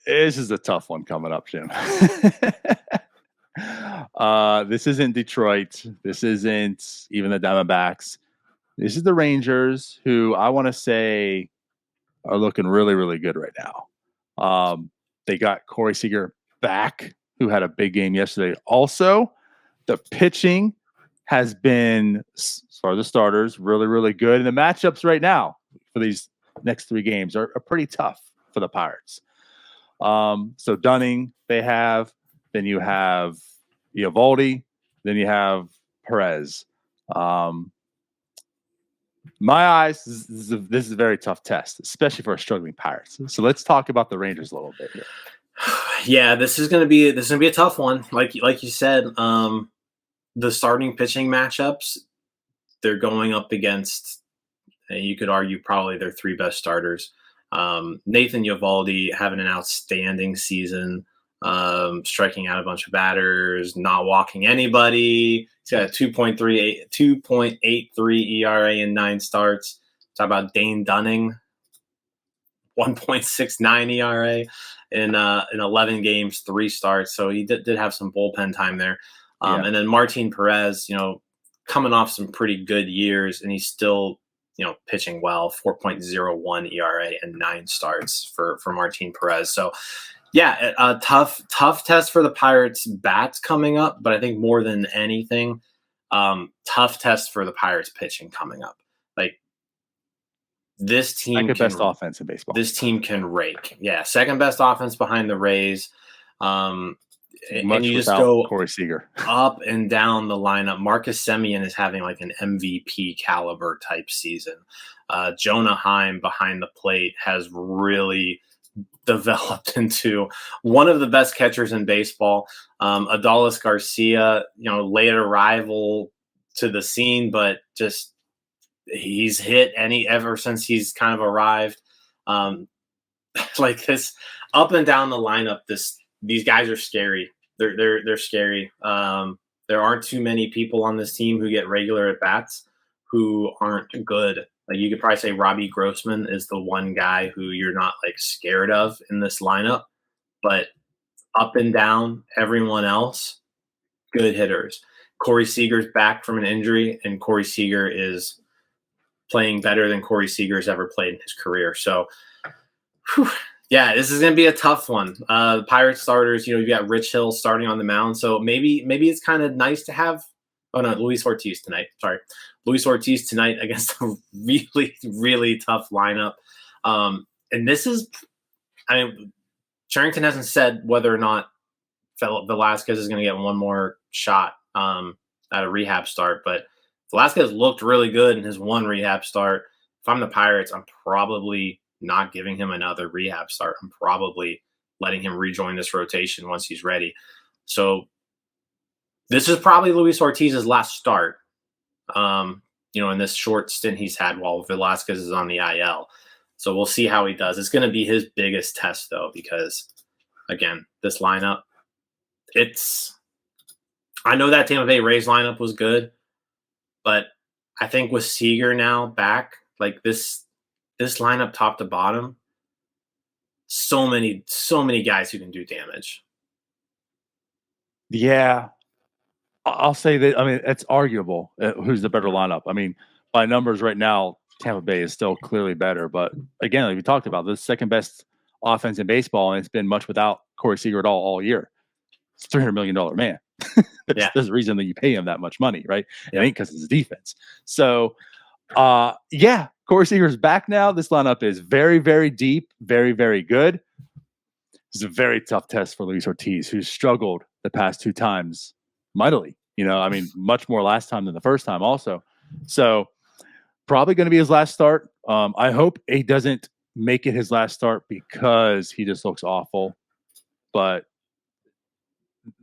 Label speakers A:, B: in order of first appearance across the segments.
A: This is a tough one coming up, Jim. This isn't Detroit. This isn't even the Diamondbacks. This is the Rangers, who I want to say are looking really, really good right now. They got Corey Seager back, who had a big game yesterday. Also, the pitching has been, as far as the starters, really, really good. And the matchups right now for these next 3 games are pretty tough for the Pirates. So Dunning, they have. Then you have Eovaldi. Then you have Perez. My eyes, this is a very tough test, especially for a struggling Pirates. So let's talk about the Rangers a little bit here.
B: Yeah, this is gonna be a tough one. Like you said, the starting pitching matchups, they're going up against, you could argue, probably their 3 best starters. Nathan Eovaldi having an outstanding season, striking out a bunch of batters, not walking anybody. He's got a 2.83 ERA in 9 starts. Talk about Dane Dunning, 1.69 ERA in 11 games, 3 starts. So he did have some bullpen time there. And then Martin Perez, coming off some pretty good years, and he's still, pitching well. 4.01 ERA and 9 starts for Martin Perez. So, yeah, a tough test for the Pirates bats coming up, but I think more than anything, tough test for the Pirates pitching coming up. Like, this team
A: second best offense in baseball.
B: This team can rake. Yeah, second best offense behind the Rays. And you just go
A: Corey Seager
B: up and down the lineup. Marcus Semien is having like an MVP caliber type season. Jonah Heim behind the plate has really developed into one of the best catchers in baseball. Adolis Garcia, late arrival to the scene, but just he's hit ever since he's kind of arrived. Like this up and down the lineup, these guys are scary. They're scary. There aren't too many people on this team who get regular at bats who aren't good. Like, you could probably say Robbie Grossman is the one guy who you're not like scared of in this lineup, but up and down, everyone else, good hitters. Corey Seager's back from an injury, and Corey Seager is playing better than Corey Seager's ever played in his career. So, yeah, this is going to be a tough one. The Pirates starters, you got Rich Hill starting on the mound. So maybe it's kind of nice to have Luis Ortiz tonight. Sorry. Luis Ortiz tonight against a really, really tough lineup. And this is, Cherington hasn't said whether or not Velasquez is going to get one more shot at a rehab start, but Velasquez looked really good in his one rehab start. If I'm the Pirates, I'm probably not giving him another rehab start. I'm probably letting him rejoin this rotation once he's ready. So this is probably Luis Ortiz's last start, in this short stint he's had while Velasquez is on the IL. So we'll see how he does. It's going to be his biggest test, though, because, again, this lineup, I know that Tampa Bay Rays lineup was good, but I think with Seager now back, like this lineup top to bottom, so many guys who can do damage.
A: Yeah. I'll say that, it's arguable who's the better lineup. By numbers right now, Tampa Bay is still clearly better. But again, like we talked about, the second best offense in baseball, and it's been much without Corey Seager at all year. It's a $300 million man. There's a reason that you pay him that much money, right? It ain't because of his defense. So, Corey Seager's back now. This lineup is very, very deep, very, very good. This is a very tough test for Luis Ortiz, who's struggled the past 2 times mightily. Much more last time than the first time also. So probably going to be his last start. I hope he doesn't make it his last start because he just looks awful. But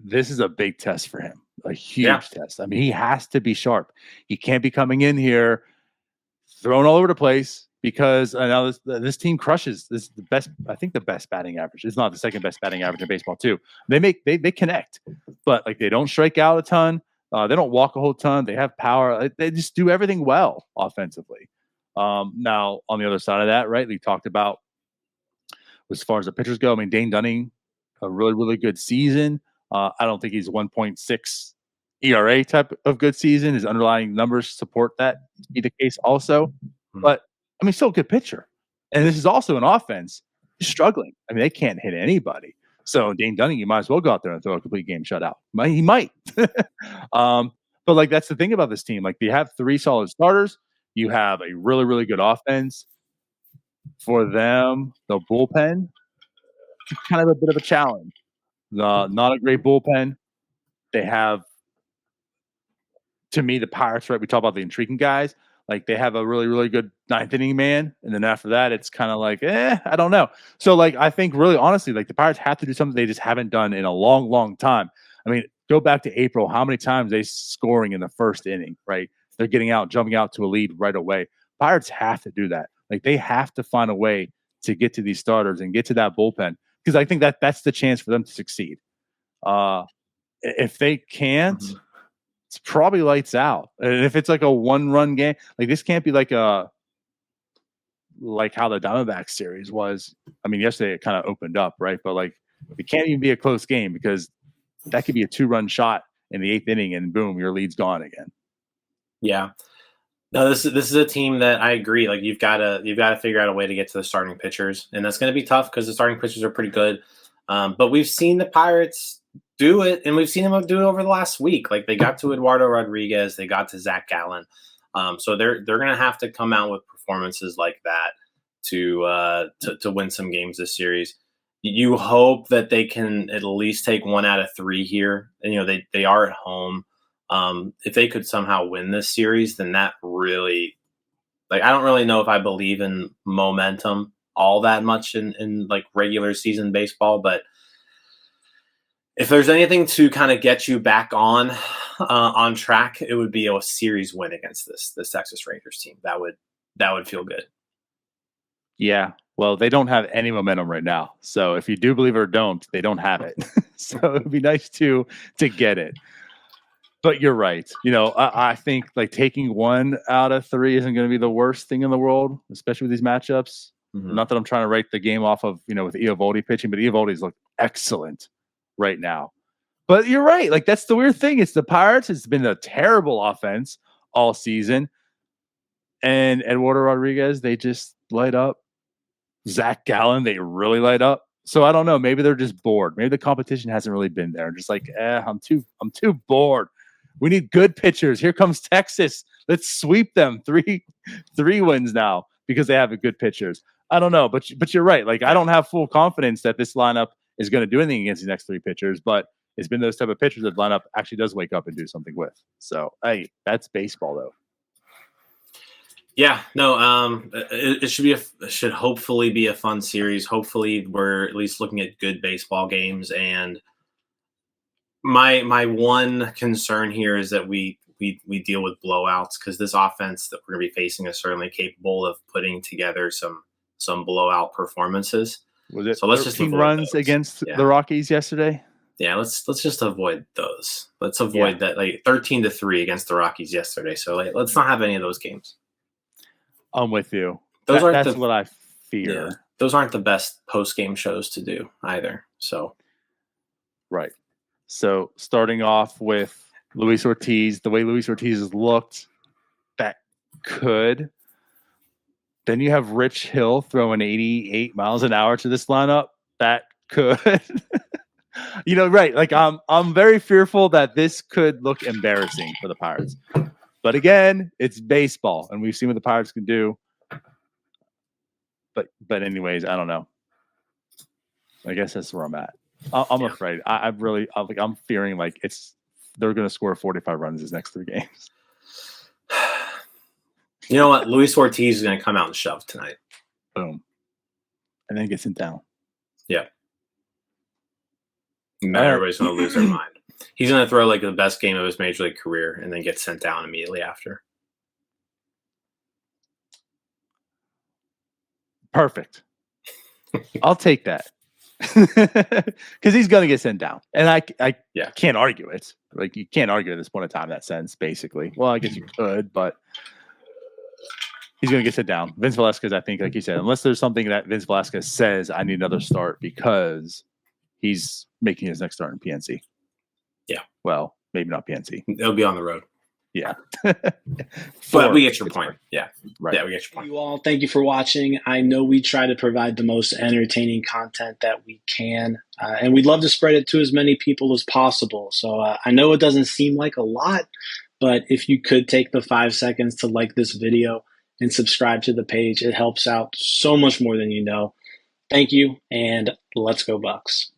A: this is a big test for him, a huge test. He has to be sharp. He can't be coming in here thrown all over the place, because now this team crushes. This is the best, I think, the best batting average. It's not the second best batting average in baseball too. They connect, but like they don't strike out a ton. They don't walk a whole ton. They have power. They just do everything well offensively. Now on the other side of that, right? We talked about as far as the pitchers go. I mean, Dane Dunning, a really, really good season. I don't think he's 1.6 ERA type of good season. His underlying numbers support that to be the case also. But, I mean, still a good pitcher. And this is also an offense struggling. I mean, they can't hit anybody. So Dane Dunning, you might as well go out there and throw a complete game shutout. He might. But like that's the thing about this team. Like you have 3 solid starters. You have a really, really good offense. For them, the bullpen, kind of a bit of a challenge. Not a great bullpen. They have, to me, the Pirates, right? We talk about the intriguing guys. Like they have a really, really good 9th inning man. And then after that, it's kind of like, I don't know. So like, I think really honestly, like the Pirates have to do something they just haven't done in a long, long time. I mean, go back to April, how many times they scoring in the first inning, right? They're getting out, jumping out to a lead right away. Pirates have to do that. Like they have to find a way to get to these starters and get to that bullpen because I think that's the chance for them to succeed. If they can't, it's probably lights out. And if it's like a 1-run game, like this can't be like how the Diamondbacks series was. I mean, yesterday it kind of opened up, right? But like it can't even be a close game because that could be a 2-run shot in the 8th inning and boom, your lead's gone again.
B: Yeah. No, this is a team that I agree. Like you've got to figure out a way to get to the starting pitchers, and that's going to be tough because the starting pitchers are pretty good. But we've seen the Pirates do it, and we've seen them do it over the last week. Like they got to Eduardo Rodriguez, they got to Zach Gallen. So they're going to have to come out with performances like that to win some games this series. You hope that they can at least take 1 out of 3 here. And they are at home. If they could somehow win this series, then that really, like, I don't really know if I believe in momentum all that much in like regular season baseball, but if there's anything to kind of get you back on track, it would be a series win against this Texas Rangers team. That would feel good.
A: Yeah. Well, they don't have any momentum right now. So if you do believe it or don't, they don't have it. So it'd be nice to get it. But you're right. I think like taking 1 out of 3 isn't going to be the worst thing in the world, especially with these matchups. Mm-hmm. Not that I'm trying to write the game off of, with Eovaldi pitching, but Eovaldi's looked excellent right now. But you're right. Like that's the weird thing. It's the Pirates. It's been a terrible offense all season. And Eduardo Rodriguez, they just light up. Zach Gallen, they really light up. So I don't know. Maybe they're just bored. Maybe the competition hasn't really been there. Just like, I'm too bored. We need good pitchers. Here comes Texas. Let's sweep them. Three wins now because they have good pitchers. I don't know, but you're right. Like I don't have full confidence that this lineup is going to do anything against these next 3 pitchers, but it's been those type of pitchers that lineup actually does wake up and do something with. So hey, that's baseball though.
B: Yeah, no, it should hopefully be a fun series. Hopefully we're at least looking at good baseball games. And my one concern here is that we deal with blowouts because this offense that we're going to be facing is certainly capable of putting together some blowout performances.
A: Was it
B: so let's 13
A: just runs against the Rockies yesterday?
B: Yeah, let's just avoid those. Let's avoid that, like 13-3 against the Rockies yesterday. So let's not have any of those games.
A: I'm with you.
B: That's
A: what I fear.
B: Yeah, those aren't the best post-game shows to do either. So,
A: right. So starting off with Luis Ortiz, the way Luis Ortiz has looked, that could. Then you have Rich Hill throwing 88 miles an hour to this lineup. That could. Right. Like I'm very fearful that this could look embarrassing for the Pirates. But again, it's baseball, and we've seen what the Pirates can do. But anyways, I don't know. I guess that's where I'm at. I'm afraid. I'm fearing like they're going to score 45 runs these next 3 games.
B: You know what? Luis Ortiz is going to come out and shove tonight.
A: Boom. And then get sent down.
B: Yeah. Everybody's going to lose their mind. He's going to throw like the best game of his major league career and then get sent down immediately after.
A: Perfect. I'll take that. Because he's going to get sent down. And I can't argue it. Like you can't argue at this point in time that sense, basically. Well, I guess you could, but he's going to get sit down. Vince Velasquez, I think, like you said, unless there's something that Vince Velasquez says, I need another start because he's making his next start in PNC.
B: Yeah.
A: Well, maybe not PNC.
B: They'll be on the road.
A: Yeah.
B: But we get your point. Yeah.
A: Right.
B: Yeah, we get your point.
C: You all, thank you for watching. I know we try to provide the most entertaining content that we can, and we'd love to spread it to as many people as possible. So I know it doesn't seem like a lot, but if you could take the 5 seconds to like this video and subscribe to the page, it helps out so much more than you know. Thank you, and let's go Bucks.